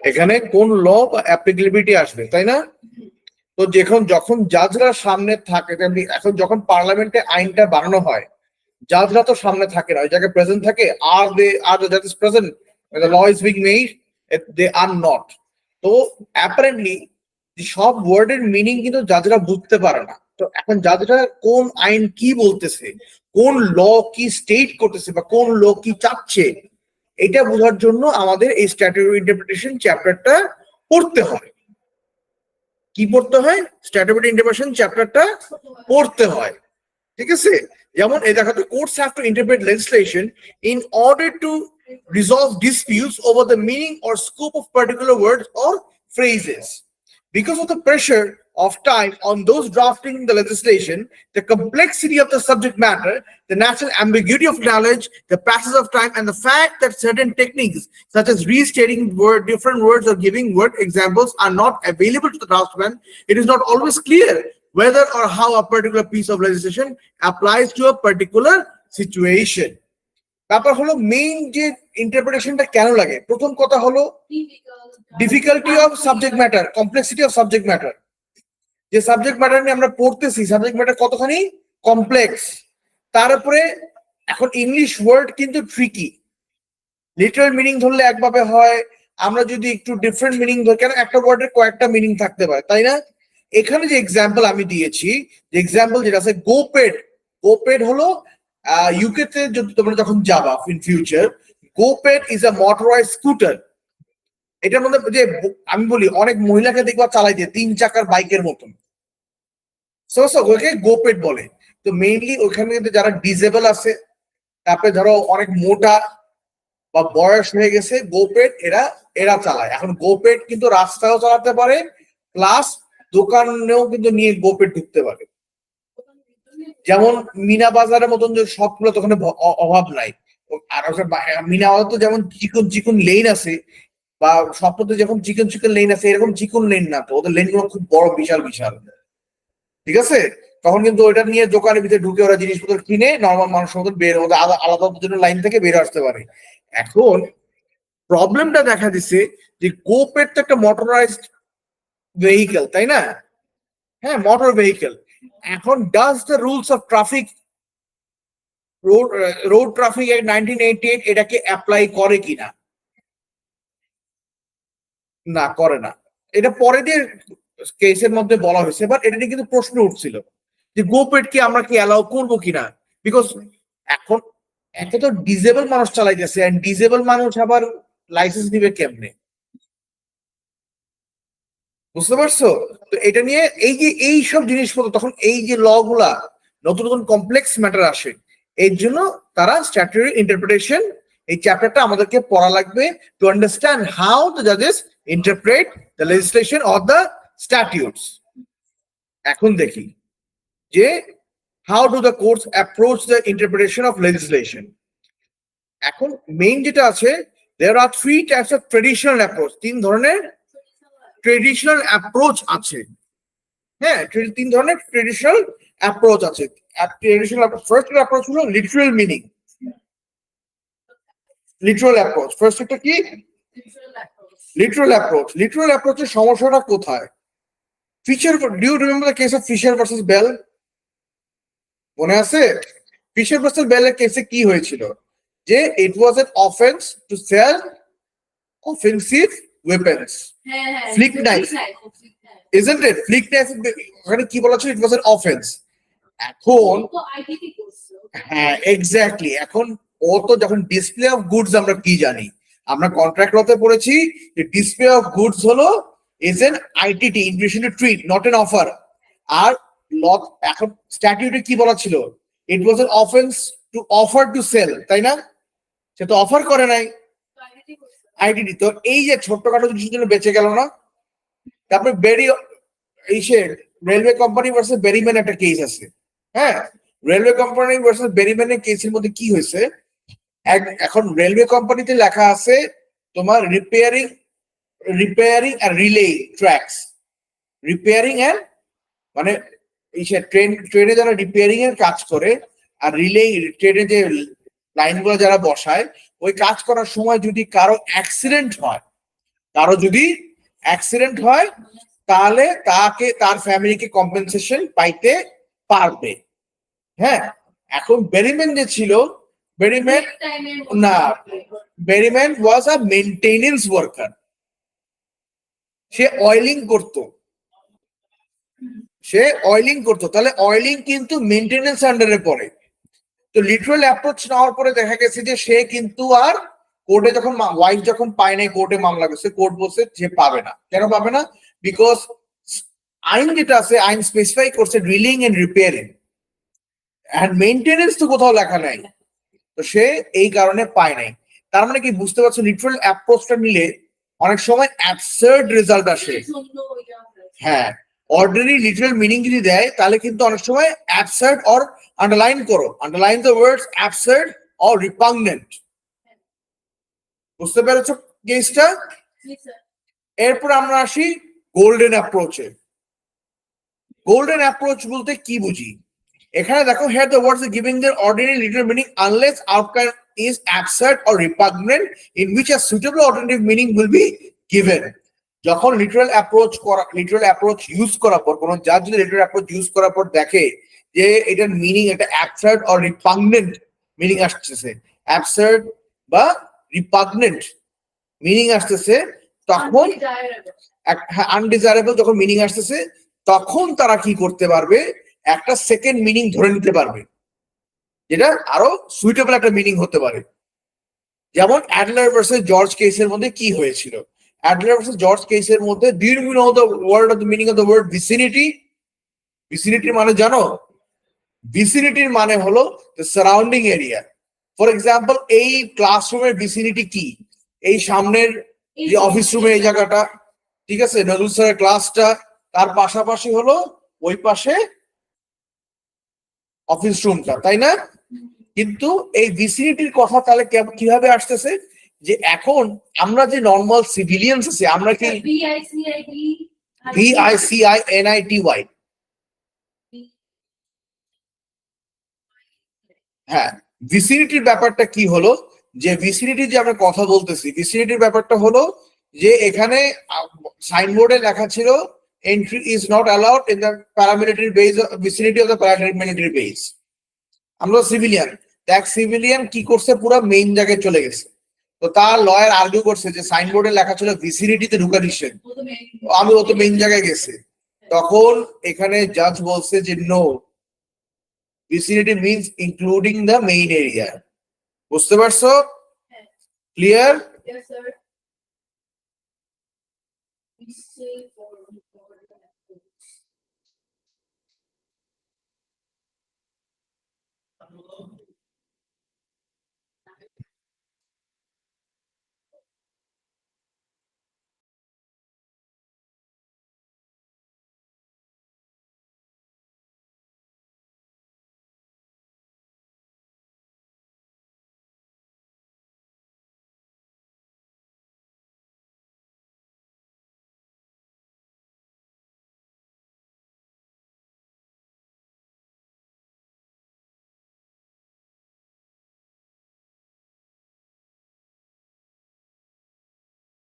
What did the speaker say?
এখানে কোন ল বা অ্যাপ্লিকেবিলিটি আসবে, তাই না? তো যখন জাজরা সামনে থাকে, এখন যখন পার্লামেন্টে আইনটা বানানো হয়, জাজরা তো সামনে থাকে না, ওই জায়গায় প্রেজেন্ট থাকে। আর দ্য জাজেস present when the law is being made? They are not. তো অ্যাপারেন্টলি সব ওয়ার্ডের মিনিং কিন্তু জাজরা বুঝতে পারে না। তো এখন জাজরা কোন আইন কি বলতেছে, কোন ল কি স্টেট করতেছে, বা কোন ল কি চাচ্ছে, এটা বোঝার জন্য আমাদের এই স্ট্যাটিউটরি ইন্টারপ্রিটেশন চ্যাপ্টারটা পড়তে হয়। কি পড়তে হয়? স্ট্যাটিউটরি ইন্টারপ্রিটেশন চ্যাপ্টারটা পড়তে হয়, ঠিক আছে? যেমন এই দেখো, courts have to interpret legislation in order to resolve disputes over the meaning or scope of particular words or phrases. Because of the pressure of time on those drafting the legislation, the complexity of the subject matter, the natural ambiguity of knowledge, the passage of time, and the fact that certain techniques, such as restating different words or giving word examples, are not available to the draftsman, it is not always clear whether or how a particular piece of legislation applies to a particular situation. ব্যাপার হলো main যে ইন্টারপ্রিটেশনটা কেন লাগে, প্রথম কথা হলো difficulty of subject matter, complexity of subject matter. যে subject matter নিয়ে আমরা পড়তেছি, সাবজেক্ট ম্যাটার কতখানি কমপ্লেক্স। তার উপরে এখন ইংলিশ ওয়ার্ড কিন্তু ট্রিকি, লিটারাল মিনিং ধরলে একভাবে হয়, আমরা যদি একটু ডিফারেন্ট মিনিং ধরি, কেন একটা ওয়ার্ডের কয়েকটা মিনিং থাকতে পারে, তাই না? এখানে যে এক্সাম্পল আমি দিয়েছি, যে এক্সাম্পল যেটা আছে গোপেড, গোপেড হলো ইউকে তে যদি তোমরা যখন যাবা in future, Goped is a motorised scooter. এটার মধ্যে যে আমি বলি অনেক মহিলাকে দেখবা চালাই দিয়ে 3 চাকার বাইকের মতন, ওকে গোপেড বলে। তো মেইনলি ওখানে যারা ডিজেবল আছে, তারপরে ধরো অনেক মোটা বা বয়স হয়ে গেছে, গোপেড এরা চালায়। এখন গোপেড কিন্তু রাস্তায়ও চালাতে পারে, প্লাস দোকানেও কিন্তু নিয়ে গোপেড ঢুকতে পারে। যেমন মিনা বাজারের মতন যে সবগুলো তখন অভাব নাই। আর মিনা বাজার তো যেমন চিকন চিকন লেন আছে, বা সবটাতে যখন চিকন চিকন লেন আছে, এরকম চিকন লেন না, তো ওদের লেন গুলো খুব বড়, বিশাল বিশাল, ঠিক আছে? তখন কিন্তু ওইটা নিয়ে দোকানের ভিতরে ঢুকে ওরা জিনিসপত্র কিনে নর্মাল মানুষের মতন বের হতে, আলাদা জন্য লাইন থেকে বের আসতে পারে। এখন প্রবলেমটা দেখা দিচ্ছে যে গোপেড তো একটা মোটরাইজড ভেহিকেল, তাই না? হ্যাঁ, মোটর ভেহিকেল। এখন does the rules of traffic, road traffic act 1988 এটাকে অ্যাপ্লাই করে কিনা? না, করে না। এটা পরে দিয়ে কেসের মধ্যে বলা হয়েছে, বাট এটা নিয়ে কিন্তু প্রশ্ন উঠছিল যে গোপেড কি আমরা কি অ্যালাউ করবো কিনা, বিকজ এখন একে তো ডিজেবল মানুষ চালাইতেছে, এন্ড ডিজেবল মানুষ আবার লাইসেন্স দিবে কেমনে? বুঝতে পারছো? তো এটা নিয়ে এই সব জিনিসপত্র, তখন এই যে ল গুলা নতুন নতুন কমপ্লেক্স ম্যাটার আসে, এর জন্য তারা স্ট্যাটিউটরি ইন্টারপ্রিটেশন এই চ্যাপ্টারটা আমাদেরকে পড়া লাগবে, টু আন্ডারস্ট্যান্ড হাউ দ্য জাজেস interpret the legislation or the statutes. এখন দেখি যে how do the courts approach the interpretation of legislation. এখন মেইন যেটা আছে, there are 3 types of traditional approach, 3 ধরনের ট্রেডিশনাল অ্যাপ্রোচ আছে। হ্যাঁ, 3 ধরনের ট্রেডিশনাল অ্যাপ্রোচ আছে। ফার্স্ট অ্যাপ্রোচ হলো literal meaning, literal approach. First একটা কি? Literal approach. লিটারাল অ্যাপ্রোচের সমস্যাটা কোথায়? Fisher, do you remember the case of Fisher versus Bell? মনে আছে? ফিশার ভার্সেস বেলের কেসে কি হয়েছিল? যে it was an offence to sell offensive weapons, flick knife, isn't it? Flick knife ওখানে কি বলা ছিল? It was an offence. এখন হ্যাঁ, এক্স্যাক্টলি। এখন ও তো যখন ডিসপ্লে অফ গুডস, আমরা কি জানি? আমরা কন্ট্রাক্ট লতে পড়েছি যে ডিসপ্লে অফ গুডস হলো is an ITT, invitation to treat, not an offer. আর ল এখন স্ট্যাটিউটে কি বলা ছিল? It was an offence to offer to sell, তাই না? সে তো অফার করে নাই, আইটিটি। তো এই যে ছোট্টখাটো জিনিসের জন্য বেঁচে গেল না। তারপরে রেলওয়ে কোম্পানি ভার্সেস বেরিম্যান একটা কেস আছে। হ্যাঁ, রেলওয়ে কোম্পানি ভার্সেস বেরিম্যানের কেসের মধ্যে কি হয়েছে? এখন রেলওয়ে কোম্পানিতে লেখা আছে তোমার রিপেয়ারিং আর রিলে ট্র্যাকস, রিপেয়ারিং এন্ড মানে ট্রেনে যারা রিপেয়ারিং এর কাজ করে, আর রিলে ট্রেনে যে লাইনগুলো যারা বসায়, ওই কাজ করার সময় যদি কারো অ্যাক্সিডেন্ট হয়, কারো যদি অ্যাক্সিডেন্ট হয় তাহলে তার ফ্যামিলিকে কম্পেনসেশন পাইতে পারবে। হ্যাঁ, এখন বেরিম্যান যে ছিল, বেরিম্যান না, বেরিম্যান ওয়াজ আ মেইনটেনেন্স ওয়ার্কার। সে অয়েলিং করতো, তাহলে অয়েলিং কিন্তু মেইনটেনেন্স আন্ডারে পড়ে। তো লিটারাল অ্যাপ্রোচ নেওয়ার পরে দেখা গেছে যে সে কিন্তু আর কোর্টে যখন ওয়াইফ যখন পায় নাই, কোর্টে মামলা করছে, কোর্ট বলছে যে পাবে না। কেন পাবে না? বিকজ আইন যেটা আছে, আইন স্পেসিফাই করছে drilling and repairing, and maintenance তো কোথাও লেখা নাই। তো সে এই কারণে পায় নাই। তার মানে কি বুঝতে পারছো, লিটারাল অ্যাপ্রোচটা নিলে অনেক সময় অ্যাবসার্ড রেজাল্ট আসে। হ্যাঁ, অর্ডিনারি লিটারাল মিনিং যদি দেয় তাহলে কিন্তু অনেক সময় অ্যাবসার্ড অর আন্ডারলাইন করো, underline the words absurd or repugnant. বুঝতে পেরেছো কেসটা? এরপর আমরা আসি গোল্ডেন অ্যাপ্রোচে। গোল্ডেন অ্যাপ্রোচ বলতে কি বুঝি? এখানে দেখো, here the words are giving their ordinary literal meaning unless outcome is absurd or repugnant, in which a suitable alternative meaning will be given. যখন লিটারাল অ্যাপ্রোচ ইউজ করার পর, কোন জাজ যদি লিটারাল অ্যাপ্রোচ ইউজ করার পর দেখে যে এটার মিনিং একটা অ্যাবসার্ড অর রিপাগনেন্ট মিনিং আসতেছে, অ্যাবসার্ড বা রিপাগনেন্ট মিনিং আসতেছে, তখন আনডিজায়ারেবল যখন মিনিং আসতেছে, তখন তারা কি করতে পারবে, একটা সেকেন্ড মিনিং ধরে নিতে পারবে, যেটা আরো সুইটেবল একটা মিনিং হতে পারে। যেমন অ্যাডলার ভার্সেস জর্জ কেসের মধ্যে কি হয়েছিল? অ্যাডলার ভার্সেস জর্জ কেসের মধ্যে, do you know the word of the meaning of the word vicinity? ভিসিনিটির মানে জানো? ভিসিনিটির মানে হলো the surrounding area. For example, এই ক্লাসরুমের ভিসিনিটি কি? এই সামনের যে অফিস রুমের এই জায়গাটা, ঠিক আছে, নজরুল স্যারের ক্লাসটা, তার পাশাপাশি হলো ওই পাশে অফিস রুমটা, তাই না? কিন্তু এই ভিসিনিটির কথা তাহলে কিভাবে আসতেছে, যে এখন আমরা যে নর্মাল সিভিলিয়ানস আছে, আমরা কি VICINITY, হ্যাঁ, ভিসিনিটির ব্যাপারটা কি হলো, যে ভিসিনিটির যে আমরা কথা বলতেছি, ভিসিনিটির ব্যাপারটা হলো যে এখানে সাইনবোর্ডে লেখা ছিল entry is not allowed in the paramilitary base, vicinity of the paramilitary base. আমরা সিভিলিয়ান, দেখ সিভিলিয়ান কি করছে, পুরো মেইন জায়গায় চলে গেছে। তো তার লয়ার আর্গুই করছে যে সাইনবোর্ডে লেখা ছিল ভিসিনিটিতে ঢুকা নিষেধ, আমি ও তো মেইন জায়গায় গেছে। তখন এখানে জাজ বলছে যে no, vicinity means including the main area. বুঝতে পারছো? ক্লিয়ার?